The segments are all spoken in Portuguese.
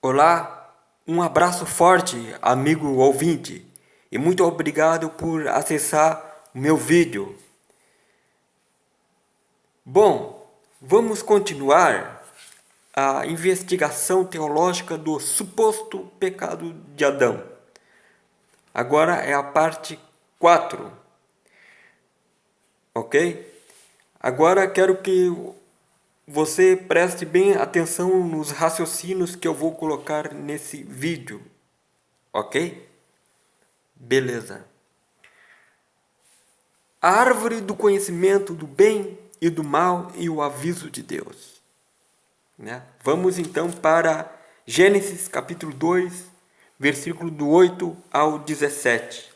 Olá, um abraço forte, amigo ouvinte, e muito obrigado por acessar o meu vídeo. Bom, vamos continuar a investigação teológica do suposto pecado de Adão. Agora é a parte 4, ok? Agora quero que você preste bem atenção nos raciocínios que eu vou colocar nesse vídeo, ok? Beleza. A árvore do conhecimento do bem e do mal e o aviso de Deus. Né? Vamos então para Gênesis capítulo 2, versículo do 8 ao 17.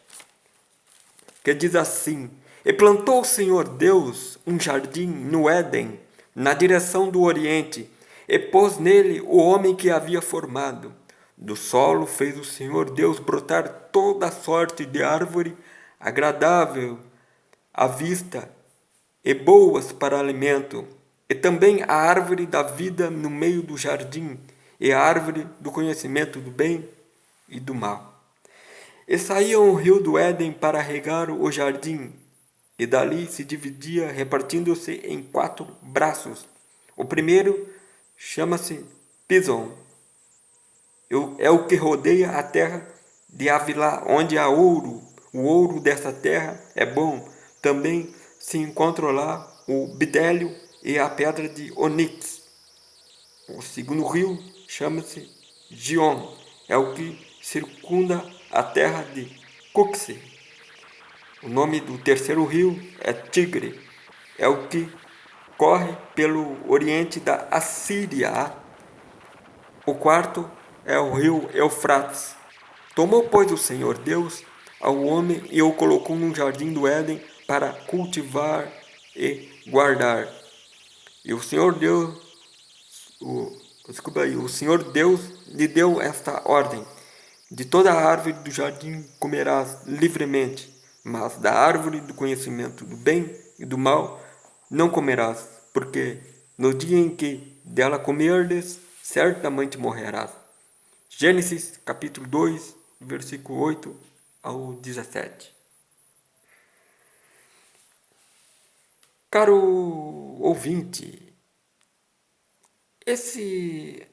Que diz assim: E plantou o Senhor Deus um jardim no Éden, na direção do Oriente, e pôs nele o homem que havia formado. Do solo fez o Senhor Deus brotar toda sorte de árvore agradável à vista e boas para alimento, e também a árvore da vida no meio do jardim, e a árvore do conhecimento do bem e do mal. E saía o rio do Éden para regar o jardim, e dali se dividia, repartindo-se em 4 braços. O primeiro chama-se Pison, é o que rodeia a terra de Havilá, onde há ouro. O ouro dessa terra é bom. Também se encontra lá o bidélio e a pedra de onix. O segundo rio chama-se Gion, é o que circunda a terra de Cuxi. O nome do terceiro rio é Tigre, é o que corre pelo oriente da Assíria. O quarto é o rio Eufrates. Tomou, pois, o Senhor Deus ao homem e o colocou num jardim do Éden para cultivar e guardar. E o Senhor Deus lhe deu esta ordem: de toda a árvore do jardim comerás livremente, mas da árvore do conhecimento do bem e do mal não comerás, porque no dia em que dela comerdes, certamente morrerás. Gênesis capítulo 2, versículo 8 ao 17. Caro ouvinte, esse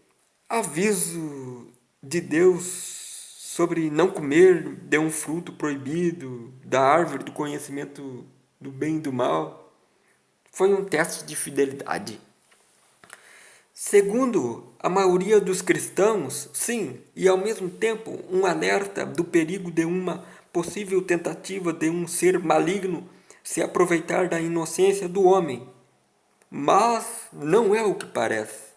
aviso de Deus sobre não comer de um fruto proibido da árvore do conhecimento do bem e do mal foi um teste de fidelidade. Segundo a maioria dos cristãos, sim, e ao mesmo tempo um alerta do perigo de uma possível tentativa de um ser maligno se aproveitar da inocência do homem. Mas não é o que parece.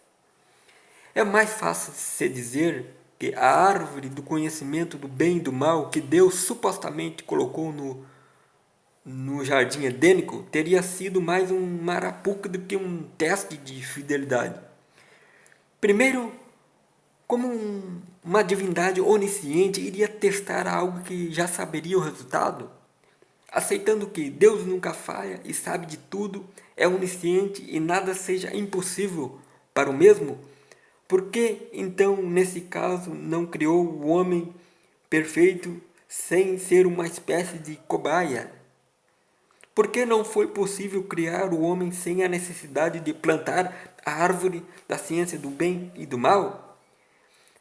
É mais fácil se dizer que a árvore do conhecimento do bem e do mal que Deus supostamente colocou no jardim edênico teria sido mais um marapuca do que um teste de fidelidade. Primeiro, como uma divindade onisciente iria testar algo que já saberia o resultado? Aceitando que Deus nunca falha e sabe de tudo, é onisciente e nada seja impossível para o mesmo, por que então, nesse caso, não criou o homem perfeito sem ser uma espécie de cobaia? Por que não foi possível criar o homem sem a necessidade de plantar a árvore da ciência do bem e do mal?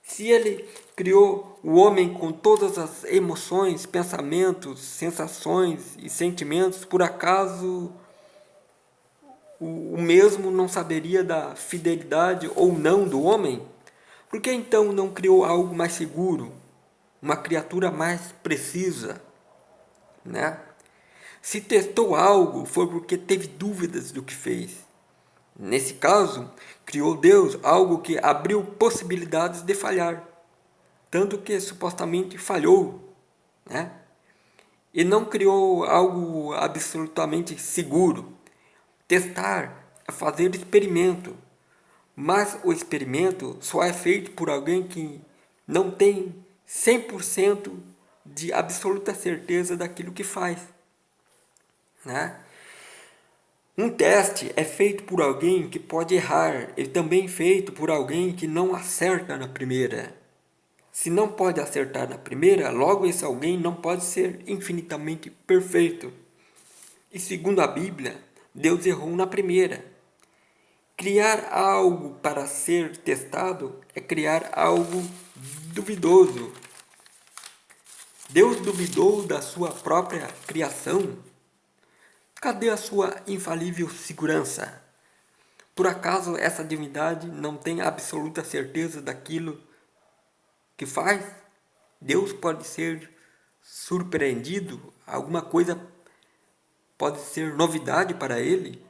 Se ele criou o homem com todas as emoções, pensamentos, sensações e sentimentos, por acaso o mesmo não saberia da fidelidade ou não do homem? Por que então não criou algo mais seguro, uma criatura mais precisa, né? Se testou algo, foi porque teve dúvidas do que fez. Nesse caso, criou Deus algo que abriu possibilidades de falhar, tanto que supostamente falhou, né? E não criou algo absolutamente seguro. Testar é fazer experimento, mas o experimento só é feito por alguém que não tem 100% de absoluta certeza daquilo que faz, né? Um teste é feito por alguém que pode errar e também feito por alguém que não acerta na primeira. Se não pode acertar na primeira, logo esse alguém não pode ser infinitamente perfeito. E segundo a Bíblia, Deus errou na primeira. Criar algo para ser testado é criar algo duvidoso. Deus duvidou da sua própria criação? Cadê a sua infalível segurança? Por acaso essa divindade não tem absoluta certeza daquilo que faz? Deus pode ser surpreendido? Alguma coisa pode ser novidade para ele?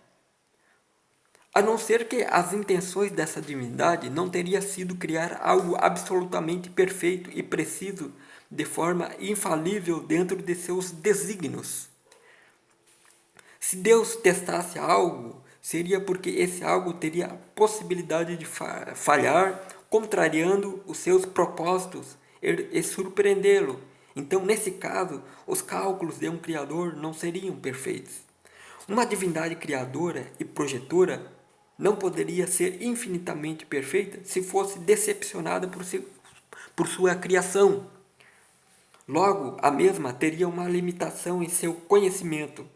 A não ser que as intenções dessa divindade não teria sido criar algo absolutamente perfeito e preciso de forma infalível dentro de seus desígnios. Se Deus testasse algo, seria porque esse algo teria a possibilidade de falhar, contrariando os seus propósitos e surpreendê-lo. Então, nesse caso, os cálculos de um Criador não seriam perfeitos. Uma divindade criadora e projetora não poderia ser infinitamente perfeita se fosse decepcionada por sua criação. Logo, a mesma teria uma limitação em seu conhecimento,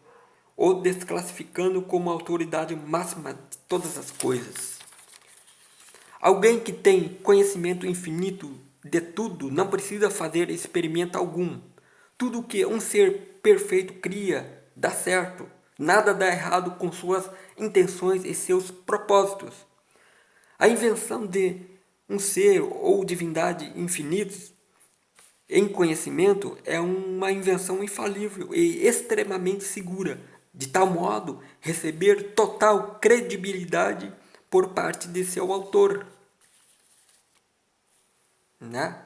ou desclassificando como autoridade máxima de todas as coisas. Alguém que tem conhecimento infinito de tudo não precisa fazer experimento algum. Tudo que um ser perfeito cria dá certo. Nada dá errado com suas intenções e seus propósitos. A invenção de um ser ou divindade infinitos em conhecimento é uma invenção infalível e extremamente segura, de tal modo receber total credibilidade por parte de seu autor. Né?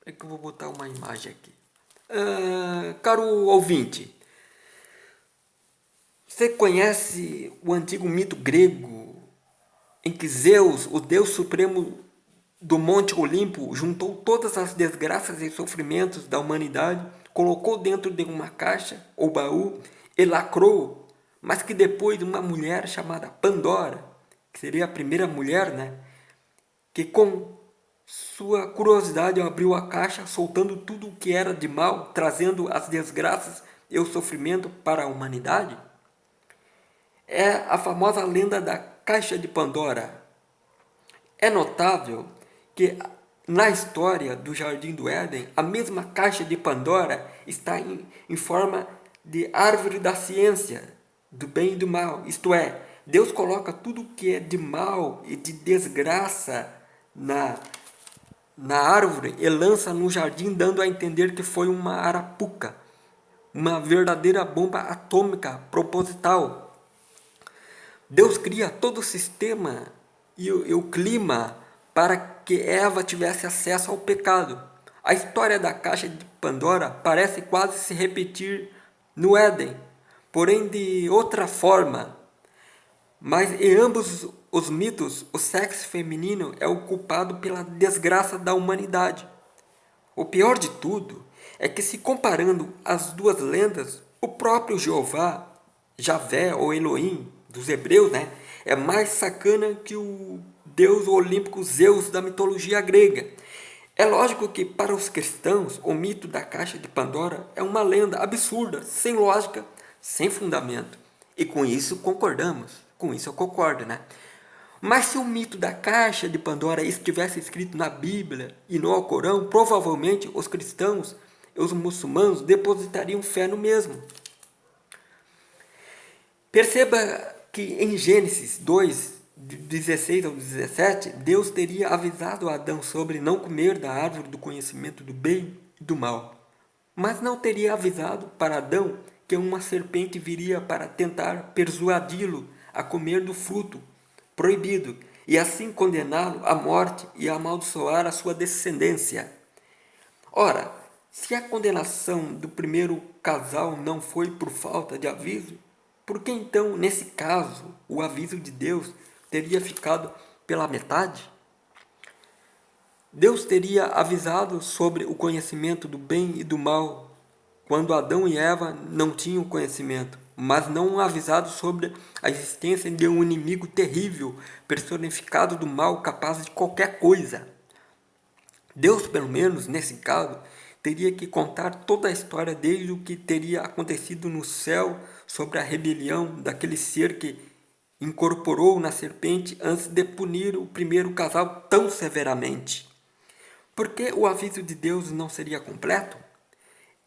É que eu vou botar uma imagem aqui. Caro ouvinte, você conhece o antigo mito grego em que Zeus, o Deus Supremo do Monte Olimpo, juntou todas as desgraças e sofrimentos da humanidade, colocou dentro de uma caixa ou baú e lacrou, mas que depois uma mulher chamada Pandora, que seria a primeira mulher, né, que com sua curiosidade abriu a caixa, soltando tudo o que era de mal, trazendo as desgraças e o sofrimento para a humanidade? É a famosa lenda da Caixa de Pandora. É notável que na história do Jardim do Éden, a mesma Caixa de Pandora está em forma de árvore da ciência, do bem e do mal. Isto é, Deus coloca tudo o que é de mal e de desgraça na árvore e lança no jardim, dando a entender que foi uma arapuca, uma verdadeira bomba atômica proposital. Deus cria todo o sistema e o clima para que Eva tivesse acesso ao pecado. A história da caixa de Pandora parece quase se repetir no Éden, porém de outra forma. Mas em ambos os mitos, o sexo feminino é o culpado pela desgraça da humanidade. O pior de tudo é que, se comparando as duas lendas, o próprio Jeová, Javé ou Elohim dos hebreus, né, é mais sacana que o deus olímpico Zeus da mitologia grega. É lógico que para os cristãos o mito da caixa de Pandora é uma lenda absurda, sem lógica, sem fundamento. E com isso concordamos, com isso eu concordo, né? Mas se o mito da caixa de Pandora estivesse escrito na Bíblia e no Alcorão, provavelmente os cristãos e os muçulmanos depositariam fé no mesmo. Perceba que em Gênesis 2, 16 ao 17, Deus teria avisado Adão sobre não comer da árvore do conhecimento do bem e do mal. Mas não teria avisado para Adão que uma serpente viria para tentar persuadi-lo a comer do fruto proibido e assim condená-lo à morte e amaldiçoar a sua descendência. Ora, se a condenação do primeiro casal não foi por falta de aviso, por que então, nesse caso, o aviso de Deus teria ficado pela metade? Deus teria avisado sobre o conhecimento do bem e do mal quando Adão e Eva não tinham conhecimento, mas não avisados sobre a existência de um inimigo terrível, personificado do mal, capaz de qualquer coisa. Deus, pelo menos nesse caso, teria que contar toda a história desde o que teria acontecido no céu sobre a rebelião daquele ser que incorporou na serpente antes de punir o primeiro casal tão severamente. Por que o aviso de Deus não seria completo?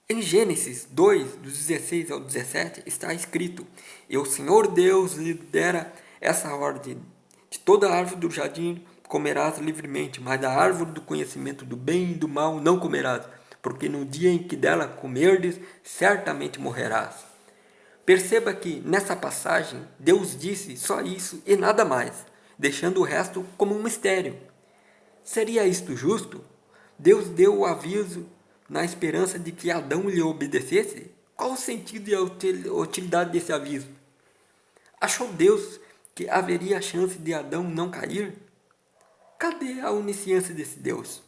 Em Gênesis 2, dos 16 ao 17, está escrito: E o Senhor Deus lhe dera essa ordem: de toda árvore do jardim comerás livremente, mas da árvore do conhecimento do bem e do mal não comerás, porque no dia em que dela comerdes, certamente morrerás. Perceba que, nessa passagem, Deus disse só isso e nada mais, deixando o resto como um mistério. Seria isto justo? Deus deu o aviso na esperança de que Adão lhe obedecesse? Qual o sentido e a utilidade desse aviso? Achou Deus que haveria chance de Adão não cair? Cadê a onisciência desse Deus?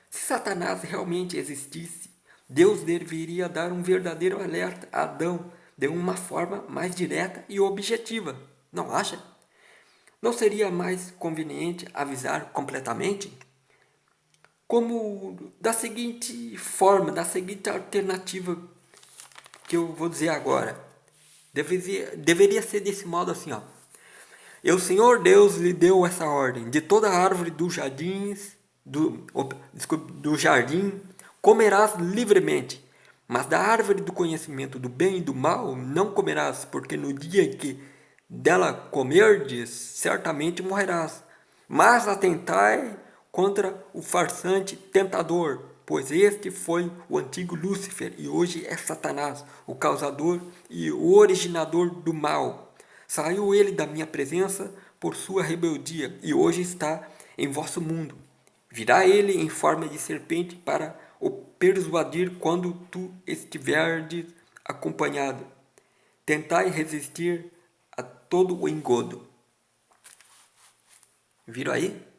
Se Satanás realmente existisse, Deus deveria dar um verdadeiro alerta a Adão de uma forma mais direta e objetiva, não acha? Não seria mais conveniente avisar completamente? Como da seguinte forma, da seguinte alternativa que eu vou dizer agora. Deveria ser desse modo assim, ó. E o Senhor Deus lhe deu essa ordem: de toda árvore dos jardins, do jardim comerás livremente, mas da árvore do conhecimento do bem e do mal não comerás, porque no dia em que dela comerdes, certamente morrerás. Mas atentai contra o farsante tentador, pois este foi o antigo Lúcifer e hoje é Satanás, o causador e o originador do mal. Saiu ele da minha presença por sua rebeldia e hoje está em vosso mundo. Virá ele em forma de serpente para o persuadir quando tu estiverdes acompanhado. Tentai resistir a todo o engodo. Viram aí?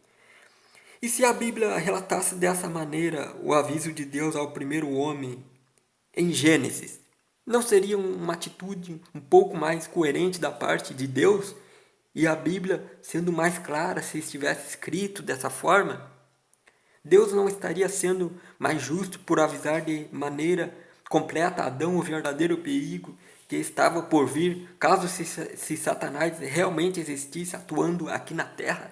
E se a Bíblia relatasse dessa maneira o aviso de Deus ao primeiro homem em Gênesis, não seria uma atitude um pouco mais coerente da parte de Deus? E a Bíblia sendo mais clara se estivesse escrito dessa forma? Deus não estaria sendo mais justo por avisar de maneira completa a Adão o verdadeiro perigo que estava por vir, caso se Satanás realmente existisse atuando aqui na Terra?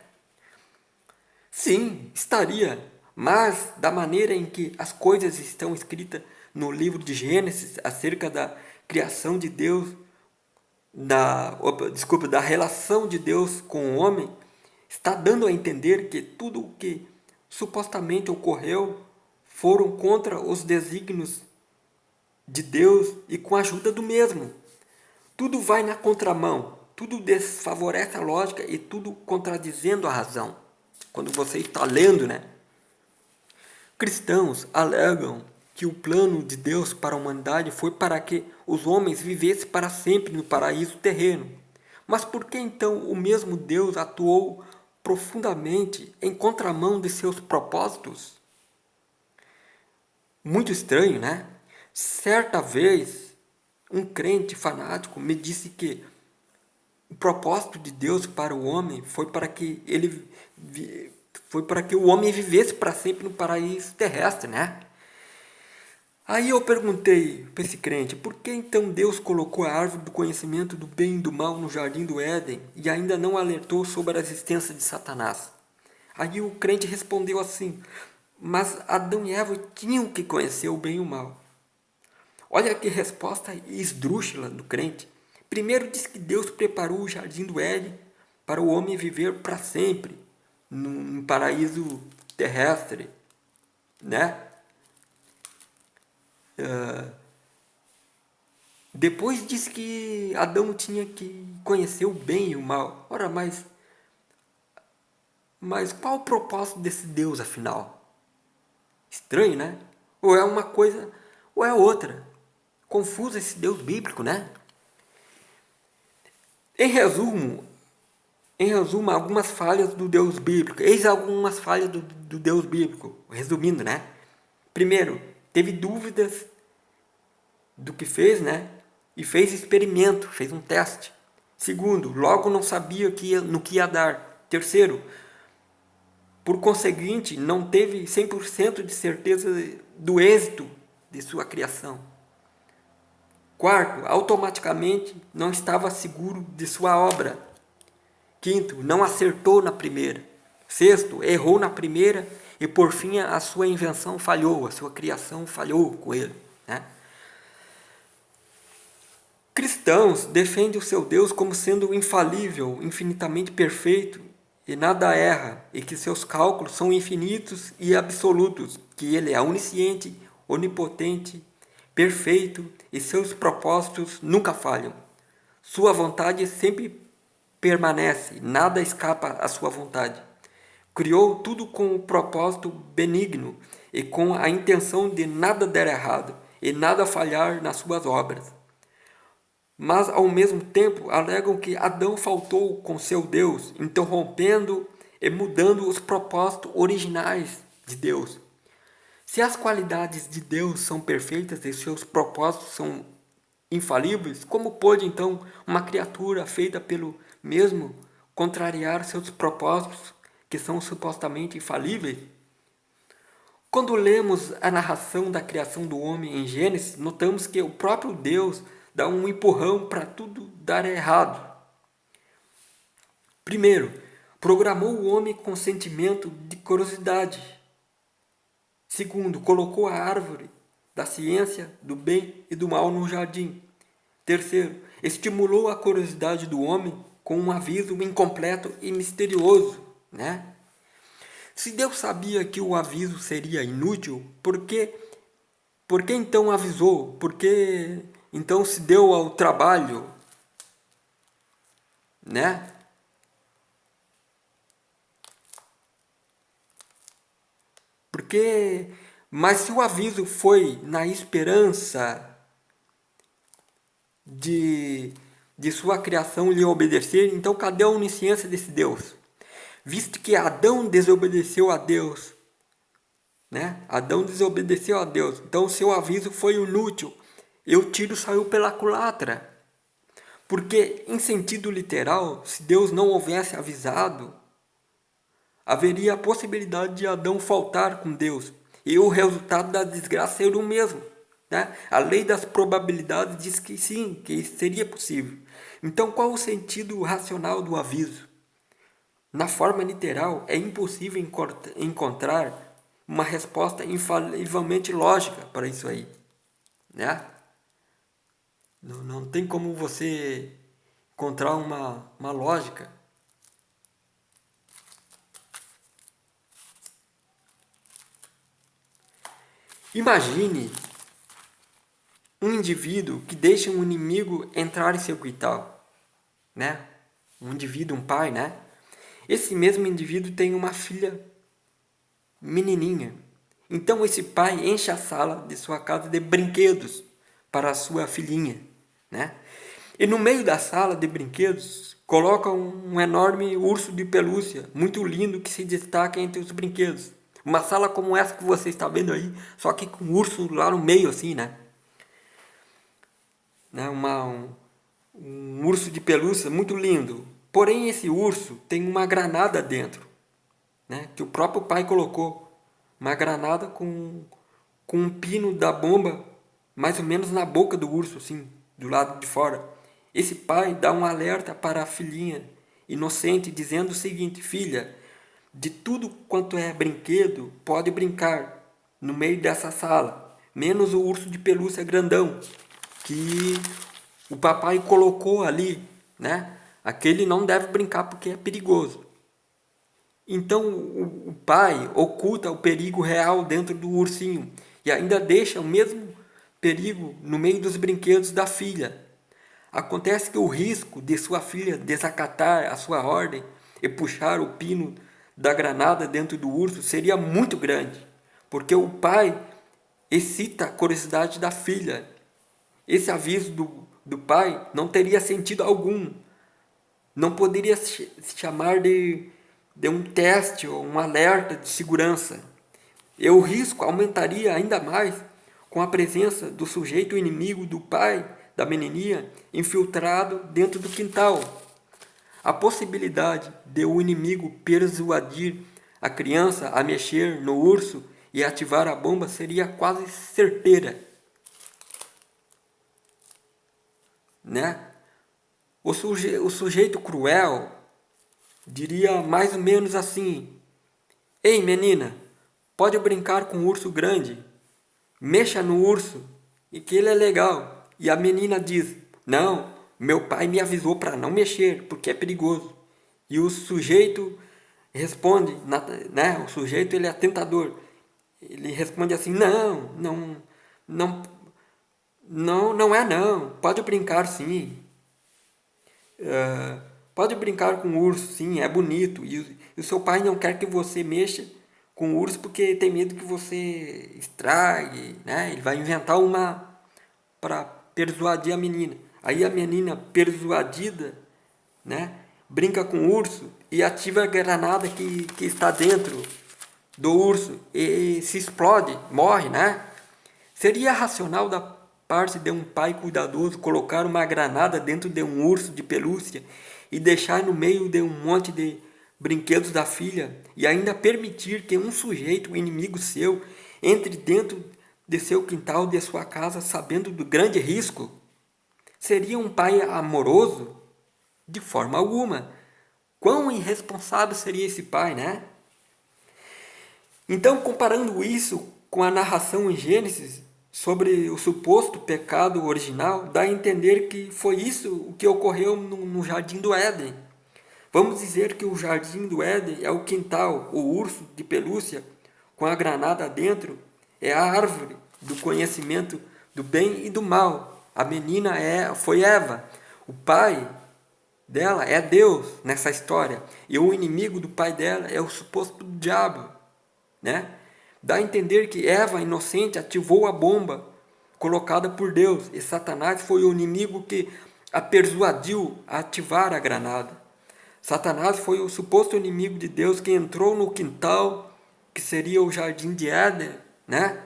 Sim, estaria, mas da maneira em que as coisas estão escritas no livro de Gênesis acerca da criação de Deus, da relação de Deus com o homem, está dando a entender que tudo o que supostamente ocorreu foram contra os desígnios de Deus e com a ajuda do mesmo. Tudo vai na contramão, tudo desfavorece a lógica e tudo contradizendo a razão. Quando você está lendo, né? Cristãos alegam que o plano de Deus para a humanidade foi para que os homens vivessem para sempre no paraíso terreno. Mas por que então o mesmo Deus atuou profundamente em contramão de seus propósitos? Muito estranho, né? Certa vez, um crente fanático me disse que o propósito de Deus para o homem foi para que o homem vivesse para sempre no paraíso terrestre, né? Aí eu perguntei para esse crente: por que então Deus colocou a árvore do conhecimento do bem e do mal no jardim do Éden e ainda não alertou sobre a existência de Satanás? Aí o crente respondeu assim: mas Adão e Eva tinham que conhecer o bem e o mal. Olha que resposta esdrúxula do crente. Primeiro diz que Deus preparou o jardim do Éden para o homem viver para sempre num paraíso terrestre, né? Depois diz que Adão tinha que conhecer o bem e o mal. Ora, mas qual o propósito desse Deus, afinal? Estranho, né? Ou é uma coisa ou é outra. Confuso esse Deus bíblico, né? Em resumo, algumas falhas do Deus bíblico. Eis algumas falhas do Deus bíblico. Resumindo, né? Primeiro, teve dúvidas do que fez, né? E fez experimento, fez um teste. Segundo, logo não sabia no que ia dar. Terceiro, por conseguinte, não teve 100% de certeza do êxito de sua criação. Quarto, automaticamente não estava seguro de sua obra. Quinto, não acertou na primeira. Sexto, errou na primeira e por fim a sua invenção falhou, a sua criação falhou com ele, né? Cristãos defendem o seu Deus como sendo infalível, infinitamente perfeito e nada erra, e que seus cálculos são infinitos e absolutos, que ele é onisciente, onipotente, perfeito e seus propósitos nunca falham. Sua vontade sempre permanece, nada escapa à sua vontade. Criou tudo com um propósito benigno e com a intenção de nada der errado e nada falhar nas suas obras. Mas, ao mesmo tempo, alegam que Adão faltou com seu Deus, interrompendo e mudando os propósitos originais de Deus. Se as qualidades de Deus são perfeitas e seus propósitos são infalíveis, como pode, então, uma criatura feita pelo mesmo contrariar seus propósitos, que são supostamente infalíveis? Quando lemos a narração da criação do homem em Gênesis, notamos que o próprio Deus dá um empurrão para tudo dar errado. Primeiro, programou o homem com sentimento de curiosidade. Segundo, colocou a árvore da ciência, do bem e do mal no jardim. Terceiro, estimulou a curiosidade do homem com um aviso incompleto e misterioso, né? Se Deus sabia que o aviso seria inútil, por que então avisou? Por que então se deu ao trabalho, né? Mas se o aviso foi na esperança de sua criação lhe obedecer, então cadê a onisciência desse Deus? Visto que Adão desobedeceu a Deus, né? Adão desobedeceu a Deus, então seu aviso foi inútil e o tiro saiu pela culatra. Porque, em sentido literal, se Deus não houvesse avisado, haveria a possibilidade de Adão faltar com Deus e o resultado da desgraça seria o mesmo, né? A lei das probabilidades diz que sim, que isso seria possível. Então, qual o sentido racional do aviso? Na forma literal, é impossível encontrar uma resposta infalivelmente lógica para isso aí, né? Não tem como você encontrar uma lógica. Imagine um indivíduo que deixa um inimigo entrar em seu quintal, né? Um indivíduo, um pai, né? Esse mesmo indivíduo tem uma filha menininha. Então esse pai enche a sala de sua casa de brinquedos para a sua filhinha, né? E no meio da sala de brinquedos coloca um enorme urso de pelúcia, muito lindo, que se destaca entre os brinquedos. Uma sala como essa que você está vendo aí, só que com um urso lá no meio, assim, né? Um urso de pelúcia muito lindo. Porém, esse urso tem uma granada dentro, né? Que o próprio pai colocou. Uma granada com um pino da bomba mais ou menos na boca do urso, assim, do lado de fora. Esse pai dá um alerta para a filhinha inocente, dizendo o seguinte: filha, de tudo quanto é brinquedo, pode brincar no meio dessa sala, menos o urso de pelúcia grandão, que o papai colocou ali, né? Aquele não deve brincar porque é perigoso. Então o pai oculta o perigo real dentro do ursinho e ainda deixa o mesmo perigo no meio dos brinquedos da filha. Acontece que o risco de sua filha desacatar a sua ordem e puxar o pino da granada dentro do urso seria muito grande, porque o pai excita a curiosidade da filha. Esse aviso do pai não teria sentido algum. Não poderia se chamar de um teste ou um alerta de segurança. E o risco aumentaria ainda mais com a presença do sujeito inimigo do pai da menininha infiltrado dentro do quintal. A possibilidade de o inimigo persuadir a criança a mexer no urso e ativar a bomba seria quase certeira, né? O sujeito cruel diria mais ou menos assim: ei, menina, pode brincar com o urso grande, mexa no urso e que ele é legal. E a menina diz: não, meu pai me avisou para não mexer porque é perigoso. E o sujeito responde, né? O sujeito ele é tentador. Ele responde assim: não, não é não. Pode brincar sim. Pode brincar com o urso, sim, é bonito. E o seu pai não quer que você mexa com o urso porque tem medo que você estrague, né? Ele vai inventar uma para persuadir a menina. Aí a menina persuadida, né, brinca com o urso e ativa a granada que está dentro do urso e se explode, morre, né? Seria racional da parte de um pai cuidadoso colocar uma granada dentro de um urso de pelúcia e deixar no meio de um monte de brinquedos da filha e ainda permitir que um sujeito, um inimigo seu, entre dentro de seu quintal, de sua casa, sabendo do grande risco? Seria um pai amoroso? De forma alguma. Quão irresponsável seria esse pai, né? Então, comparando isso com a narração em Gênesis sobre o suposto pecado original, dá a entender que foi isso o que ocorreu no Jardim do Éden. Vamos dizer que o Jardim do Éden é o quintal, o urso de pelúcia com a granada dentro, é a árvore do conhecimento do bem e do mal. A menina foi Eva. O pai dela é Deus nessa história. E o inimigo do pai dela é o suposto diabo, né? Dá a entender que Eva, inocente, ativou a bomba colocada por Deus. E Satanás foi o inimigo que a persuadiu a ativar a granada. Satanás foi o suposto inimigo de Deus que entrou no quintal, que seria o Jardim de Éden, né?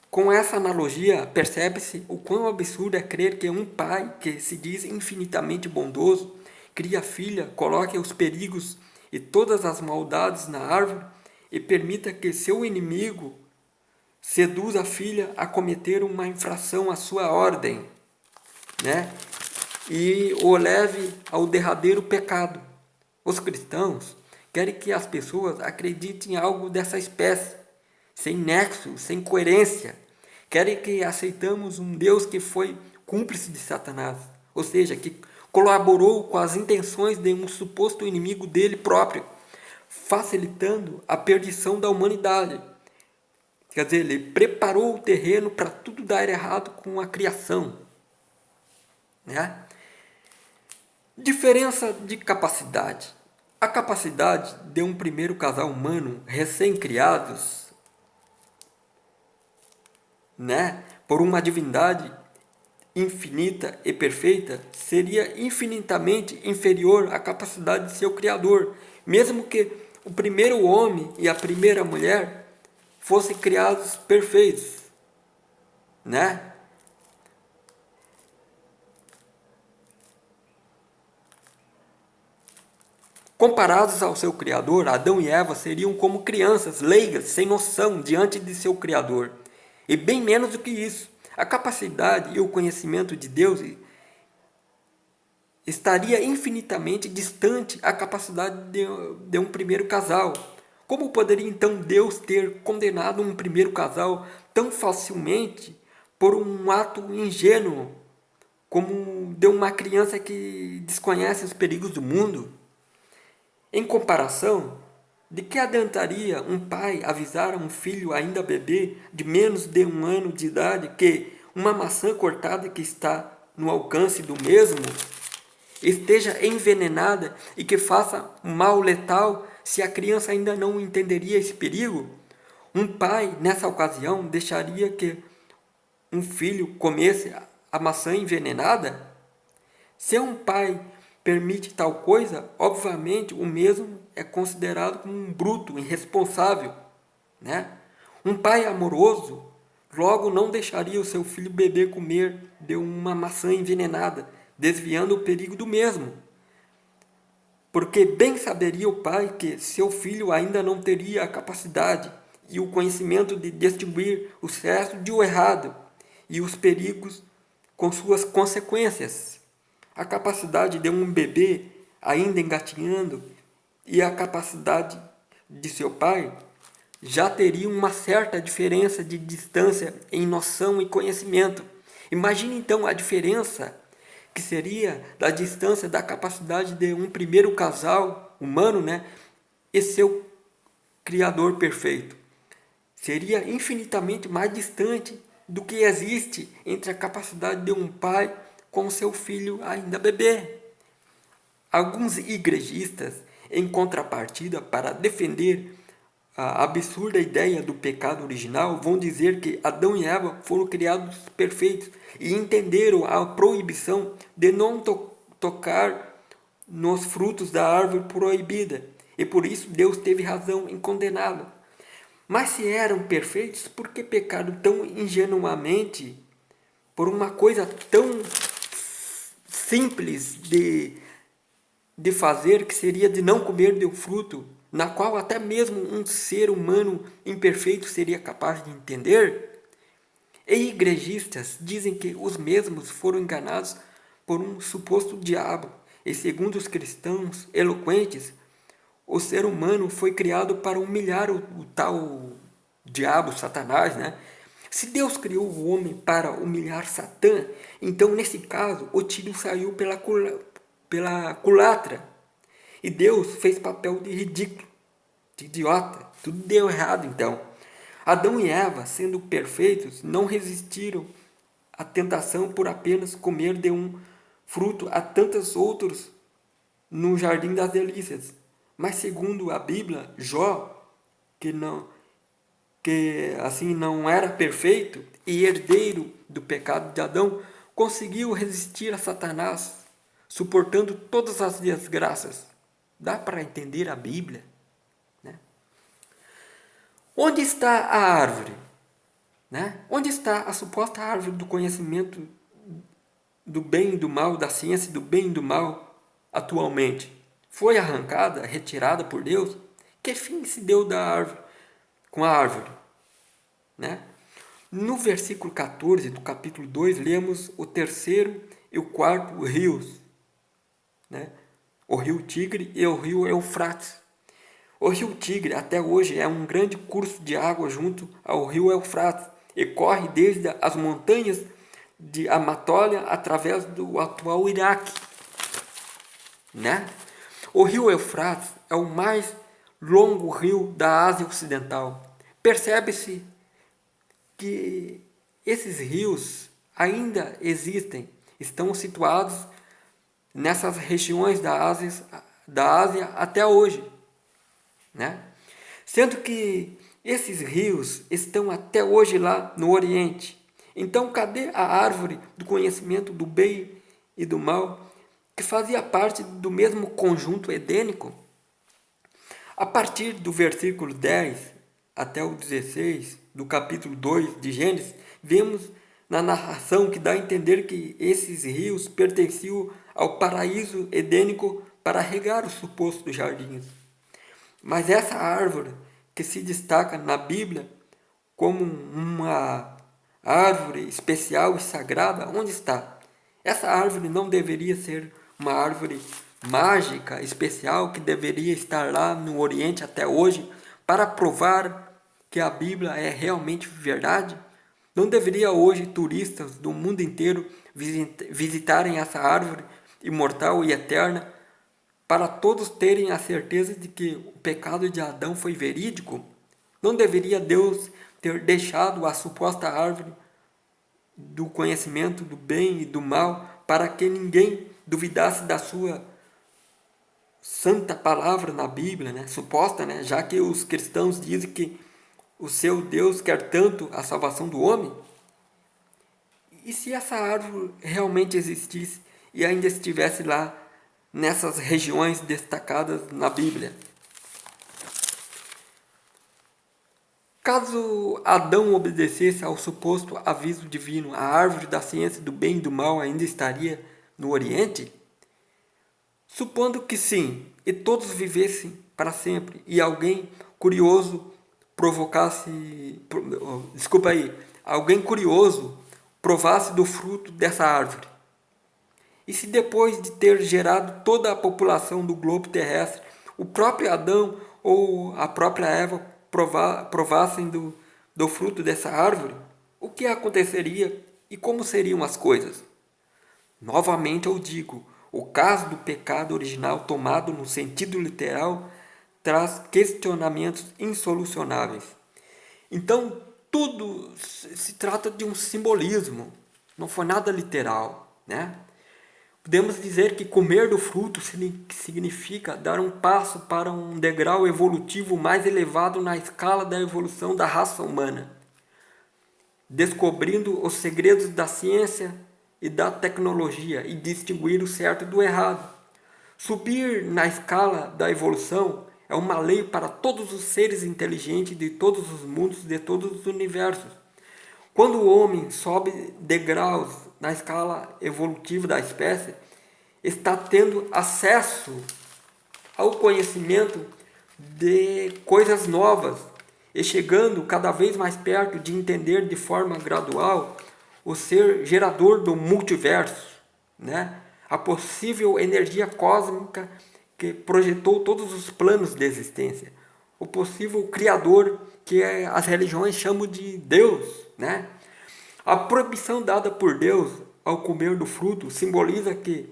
Com essa analogia, percebe-se o quão absurdo é crer que um pai, que se diz infinitamente bondoso, cria a filha, coloque os perigos e todas as maldades na árvore e permita que seu inimigo seduza a filha a cometer uma infração à sua ordem, né? E o leve ao derradeiro pecado. Os cristãos querem que as pessoas acreditem em algo dessa espécie, sem nexo, sem coerência. Querem que aceitamos um Deus que foi cúmplice de Satanás, ou seja, que colaborou com as intenções de um suposto inimigo dele próprio, facilitando a perdição da humanidade. Quer dizer, ele preparou o terreno para tudo dar errado com a criação, né? Diferença de capacidade. A capacidade de um primeiro casal humano recém-criados, né, por uma divindade infinita e perfeita, seria infinitamente inferior à capacidade de seu Criador, mesmo que o primeiro homem e a primeira mulher fossem criados perfeitos, né? Comparados ao seu Criador, Adão e Eva seriam como crianças leigas, sem noção, diante de seu Criador. E bem menos do que isso, a capacidade e o conhecimento de Deus estaria infinitamente distante à capacidade de um primeiro casal. Como poderia então Deus ter condenado um primeiro casal tão facilmente por um ato ingênuo, como de uma criança que desconhece os perigos do mundo? Em comparação, de que adiantaria um pai avisar a um filho ainda bebê de menos de 1 ano de idade que uma maçã cortada que está no alcance do mesmo esteja envenenada e que faça um mal letal se a criança ainda não entenderia esse perigo? Um pai, nessa ocasião, deixaria que um filho comesse a maçã envenenada? Se um pai permite tal coisa, obviamente o mesmo é considerado como um bruto, irresponsável, né? Um pai amoroso Logo, não deixaria o seu filho bebê comer de uma maçã envenenada, desviando o perigo do mesmo. Porque bem saberia o pai que seu filho ainda não teria a capacidade e o conhecimento de distinguir o certo de o errado e os perigos com suas consequências. A capacidade de um bebê ainda engatinhando e a capacidade de seu pai já teriam uma certa diferença de distância em noção e conhecimento. Imagine então a diferença que seria da distância da capacidade de um primeiro casal humano, né, e seu Criador perfeito. Seria infinitamente mais distante do que existe entre a capacidade de um pai com seu filho ainda bebê. Alguns igrejistas, em contrapartida, para defender a absurda ideia do pecado original, vão dizer que Adão e Eva foram criados perfeitos e entenderam a proibição de não tocar nos frutos da árvore proibida, e por isso Deus teve razão em condená-los. Mas se eram perfeitos, por que pecaram tão ingenuamente por uma coisa tão simples de fazer, que seria de não comer do fruto, na qual até mesmo um ser humano imperfeito seria capaz de entender? E igrejistas dizem que os mesmos foram enganados por um suposto diabo, e segundo os cristãos eloquentes, o ser humano foi criado para humilhar o tal diabo, Satanás, né? Se Deus criou o homem para humilhar Satã, então nesse caso o tiro saiu pela culatra. E Deus fez papel de ridículo, de idiota. Tudo deu errado então. Adão e Eva, sendo perfeitos, não resistiram à tentação por apenas comer de um fruto a tantos outros no jardim das delícias. Mas segundo a Bíblia, Jó, que assim não era perfeito e herdeiro do pecado de Adão, conseguiu resistir a Satanás, suportando todas as desgraças. Dá para entender a Bíblia, né? Onde está a árvore? Né? Onde está a suposta árvore do conhecimento do bem e do mal, da ciência do bem e do mal atualmente? Foi arrancada, retirada por Deus? Que fim se deu da árvore com a árvore? Né? No versículo 14 do capítulo 2, lemos o terceiro e o quarto rios, né? O rio Tigre e o rio Eufrates. O rio Tigre até hoje é um grande curso de água junto ao rio Eufrates e corre desde as montanhas de Anatólia através do atual Iraque, né? O rio Eufrates é o mais longo rio da Ásia Ocidental. Percebe-se que esses rios ainda existem, estão situados nessas regiões da Ásia até hoje, né? Sendo que esses rios estão até hoje lá no Oriente. Então, cadê a árvore do conhecimento do bem e do mal, que fazia parte do mesmo conjunto edênico? A partir do versículo 10 até o 16 do capítulo 2 de Gênesis, vemos na narração que dá a entender que esses rios pertenciam ao paraíso edênico para regar os supostos jardins. Mas essa árvore que se destaca na Bíblia como uma árvore especial e sagrada, onde está? Essa árvore não deveria ser uma árvore mágica, especial, que deveria estar lá no Oriente até hoje para provar que a Bíblia é realmente verdade? Não deveria hoje turistas do mundo inteiro visitarem essa árvore imortal e eterna para todos terem a certeza de que o pecado de Adão foi verídico? Não deveria Deus ter deixado a suposta árvore do conhecimento do bem e do mal para que ninguém duvidasse da sua santa palavra na Bíblia, né? Suposta, né? Já que os cristãos dizem que o seu Deus quer tanto a salvação do homem? E se essa árvore realmente existisse e ainda estivesse lá nessas regiões destacadas na Bíblia? Caso Adão obedecesse ao suposto aviso divino, a árvore da ciência do bem e do mal ainda estaria no Oriente? Supondo que sim, e todos vivessem para sempre, e alguém curioso provocasse, desculpa aí, alguém curioso provasse do fruto dessa árvore. E se depois de ter gerado toda a população do globo terrestre, o próprio Adão ou a própria Eva provassem do fruto dessa árvore, o que aconteceria e como seriam as coisas? Novamente eu digo, o caso do pecado original tomado no sentido literal traz questionamentos insolucionáveis. Então, tudo se trata de um simbolismo, não foi nada literal, né? Podemos dizer que comer do fruto significa dar um passo para um degrau evolutivo mais elevado na escala da evolução da raça humana, descobrindo os segredos da ciência e da tecnologia e distinguir o certo do errado. Subir na escala da evolução é uma lei para todos os seres inteligentes de todos os mundos, de todos os universos. Quando o homem sobe degraus na escala evolutiva da espécie, está tendo acesso ao conhecimento de coisas novas e chegando cada vez mais perto de entender de forma gradual o ser gerador do multiverso, né? A possível energia cósmica que projetou todos os planos de existência, o possível criador que as religiões chamam de Deus, né? A proibição dada por Deus ao comer do fruto simboliza que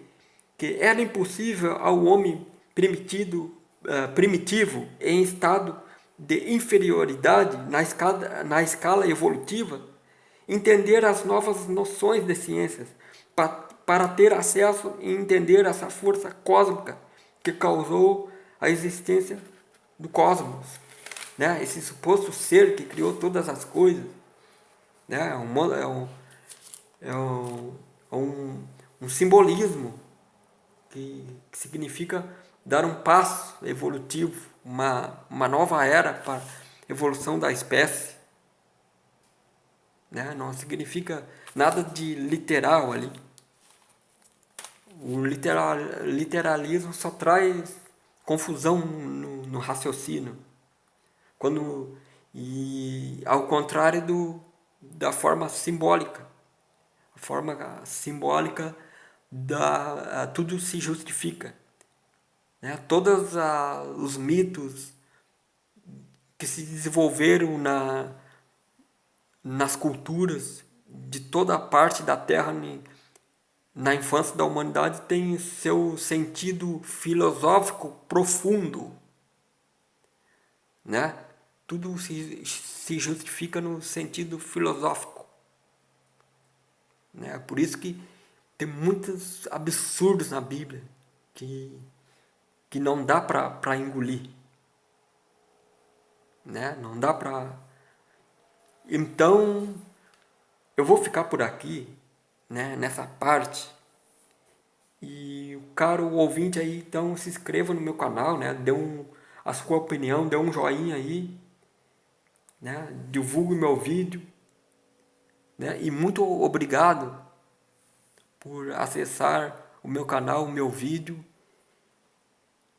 era impossível ao homem primitivo em estado de inferioridade na escala evolutiva entender as novas noções de ciências para ter acesso e entender essa força cósmica que causou a existência do cosmos, né? Esse suposto ser que criou todas as coisas, né? É um simbolismo que significa dar um passo evolutivo, uma nova era para a evolução da espécie, né? Não significa nada de literal ali. O literalismo só traz confusão no raciocínio. E ao contrário da forma simbólica. A forma simbólica tudo se justifica, né? Todos os mitos que se desenvolveram nas culturas de toda a parte da Terra na infância da humanidade têm seu sentido filosófico profundo, né? Tudo se justifica no sentido filosófico, né? Por isso que tem muitos absurdos na Bíblia que não dá para engolir, né? Não dá para... Então, eu vou ficar por aqui, né, nessa parte. E o caro ouvinte aí, então se inscreva no meu canal, né? Dê a sua opinião, dê um joinha aí, né? Divulgue meu vídeo, né? E muito obrigado por acessar o meu canal, o meu vídeo.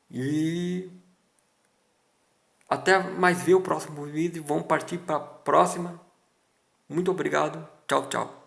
E até mais ver o próximo vídeo. Vamos partir para a próxima. Muito obrigado. Tchau, tchau.